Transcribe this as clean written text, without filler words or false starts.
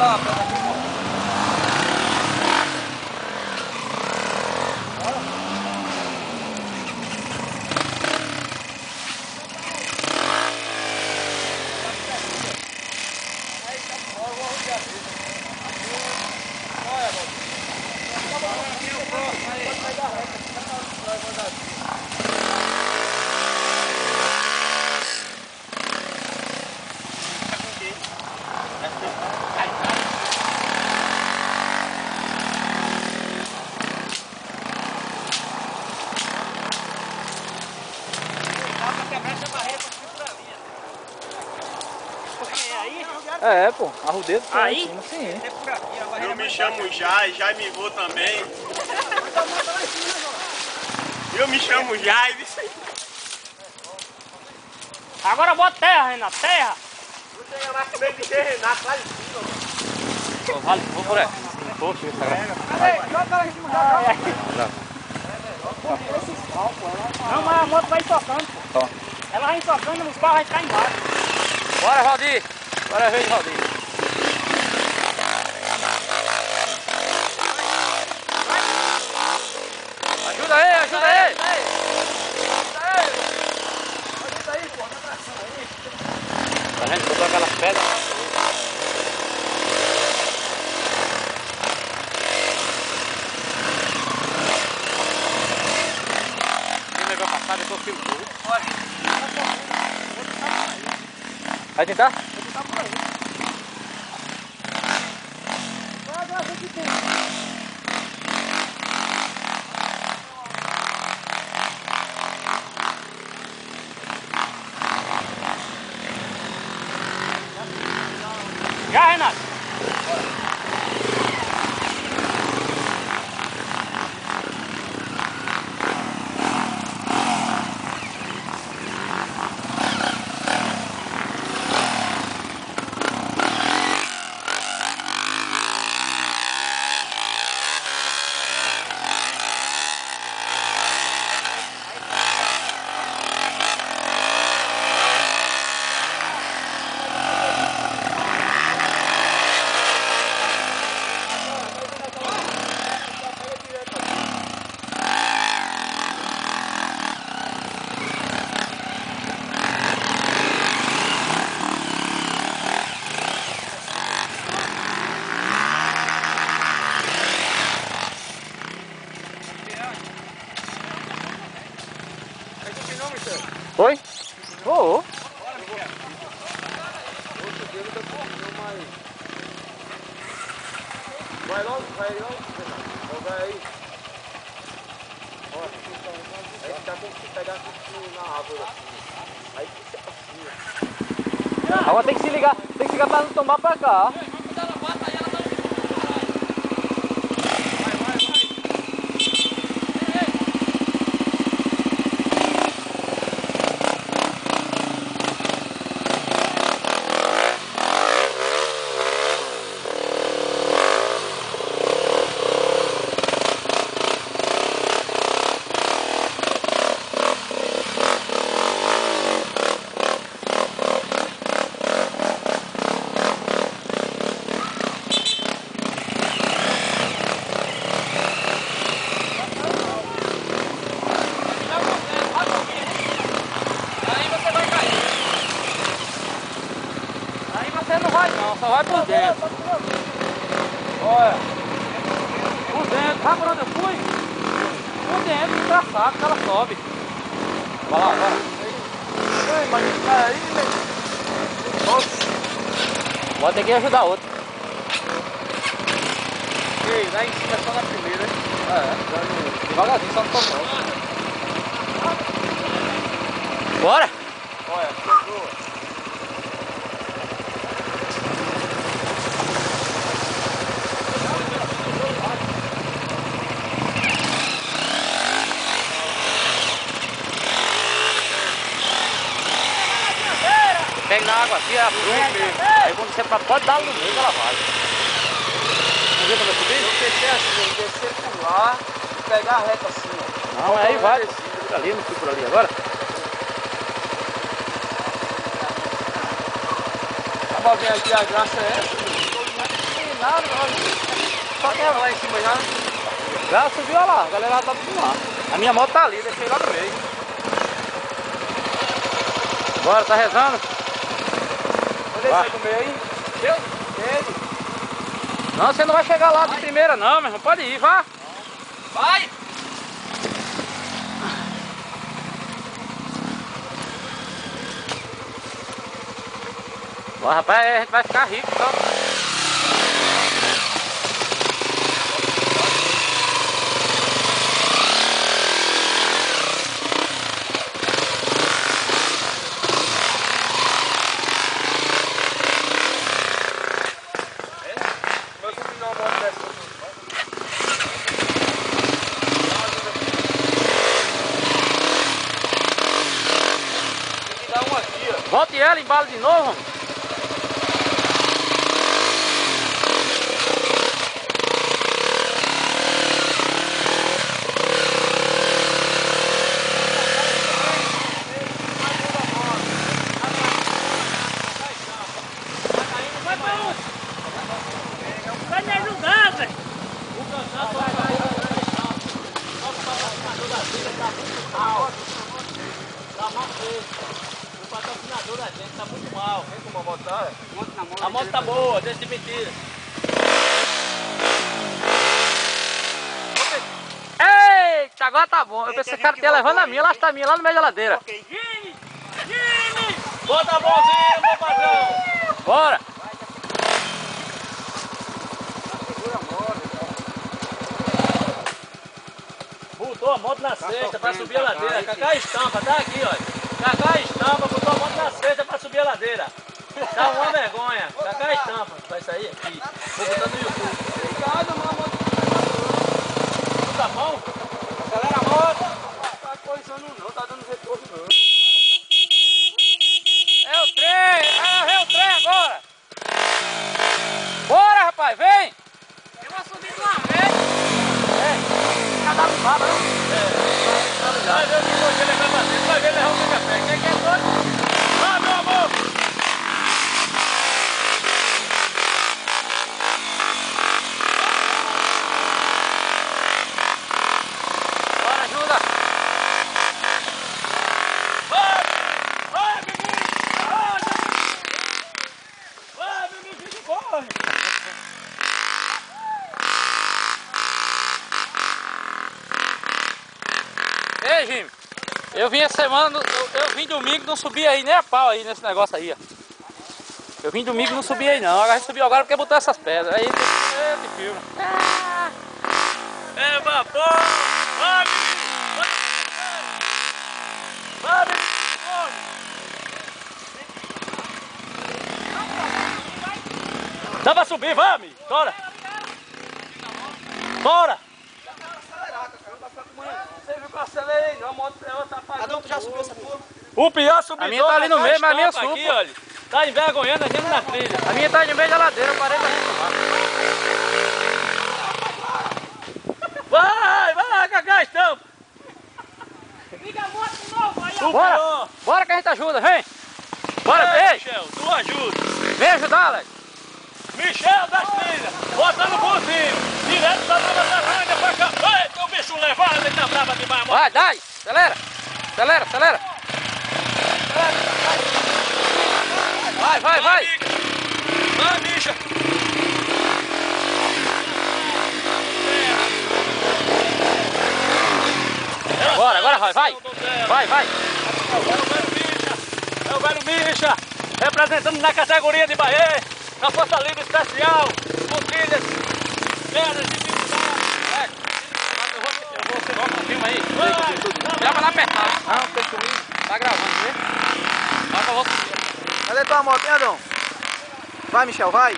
a pedra aqui, pô. É, pô, arrudeiro tá aí? em cima, sim. Eu me chamo Jai, Jai me vou também. Eu me chamo Jai. Agora bota terra, Renato, terra. Não chega mais com medo de ter Renato lá em cima. Vale, vou por aqui. Poxa, essa Não, mas a moto vai socando, pô. Tá. Ela vai socando, os carros vão ficar embaixo. Bora, Valdir. Agora é a vez de Valdir. Ajuda aí, ajuda aí. Ajuda aí, pô. Tá tração aí. Tá vendo? Botou aquelas pedras. Depois eu filmo tudo. Vai tentar? Vou tentar por aí. Vai ver o que tem. Já, Renato? Oi? Oh. Vai logo, vai logo. Vai aí. Olha, aí tá com que pegar aqui na árvore. Aí fica assim. Agora tem que se ligar pra não tomar pra cá. Só vai por dentro. Olha. Por dentro. Sabe por onde eu fui? Por dentro, do traçado que ela sobe. Vai lá, vai. Ei, mas tá aí, velho. Pode ter que ajudar outro. Ei, lá em cima é só na primeira, hein? É. Devagarzinho, só no total. Bora! Olha, chegou. Pega na água aqui, a bruma. Aí quando você pode dar no meio, ela vai. Não viu como eu subi? Eu descer assim, eu descer por lá e pegar a reta assim, ó. Não, aí vai. Por ali, não fui por ali agora. A bolinha aqui, a graça é essa. nada, só quem lá em cima já. Já subiu lá, a galera tá tudo lá. A minha moto tá ali, deixei lá no meio. Bora, tá rezando? Vou descer no meio aí. Deus, não, você não vai chegar lá de primeira não, meu irmão. Pode ir, vá. Vai! Ó, rapaz, a gente vai ficar rico, então. Meu sobrinho não moto dessa. Tem que dar uma aqui, ó. Volte ela, embala de novo, mano. Vai me ajudar, velho. O patrocinador da gente tá muito mal. Vem com uma moto, tá? A moto tá boa, deixa de mentira. Eita, agora tá bom. Eu pensei que o cara tinha levando a minha, lá está a minha, lá no meio da geladeira. Gine! Bota a mãozinha, meu patrão. Bora. Botou a moto na cesta pra subir a ladeira. Cacá estampa, tá aqui, ó. Cacá estampa, botou a moto na cesta pra subir a ladeira. Tá uma vergonha. Cacá estampa. Vai sair aqui. Vou botar no YouTube. Obrigado, mano. Tá bom? Acelera a moto. Não tá coisando não, tá dando retorno não. É o trem. É o trem agora. Bora, rapaz. Vem. Eu vou subir de uma vez. Cada um fala, não? Vai ver o que ele vai fazer. Vai ver ele levar o café. Quem quer doido? Ah, meu amor. Bora, ajuda. Vai, menino. Vai, menino, corre. Ei, Jimmy, eu vim essa semana, eu vim domingo, não subi aí nem a pau aí nesse negócio aí, ó. Eu vim domingo, não subi aí não, a gente subiu agora porque botou essas pedras, aí te filma. É vapor! Vai, menino! Vai, menino! Dá pra subir, vamos! Bora! Bora! Você viu que eu acelerei, não, a moto ela tá apagando. Cada um já subiu essa porra? O pior subidor. A minha tá ali no meio, mas a minha supa. supa. Aqui, olha. Tá envergonhando a gente na trilha. A minha tá no meio da ladeira, eu parei pra reclamar. Vai, Cacá, estampa. Liga a moto de novo, aí, ó. Bora, bora que a gente ajuda, vem. Bora, ei. Michel, tu ajuda. Vem ajudar, Alex. Michel das trilhas, botando buzinho, direto da Nova Zelândia pra cá. Eita, o bicho levado, ele tá brava demais, mano. Vai, dai, acelera. Acelera, acelera. Vai. Vai, bicha. Bora, agora vai. Vai. É o velho bicha, representando na categoria de Bahia, na Força Livre Especial, com trilhas, pedras de dificuldade. Eu vou ser logo, filma aí. Grava lá apertar. Não, tem comigo. Tá gravando, vê? Mas eu vou subir. Cadê tua moto, hein, Adão? Vai, Michel, vai.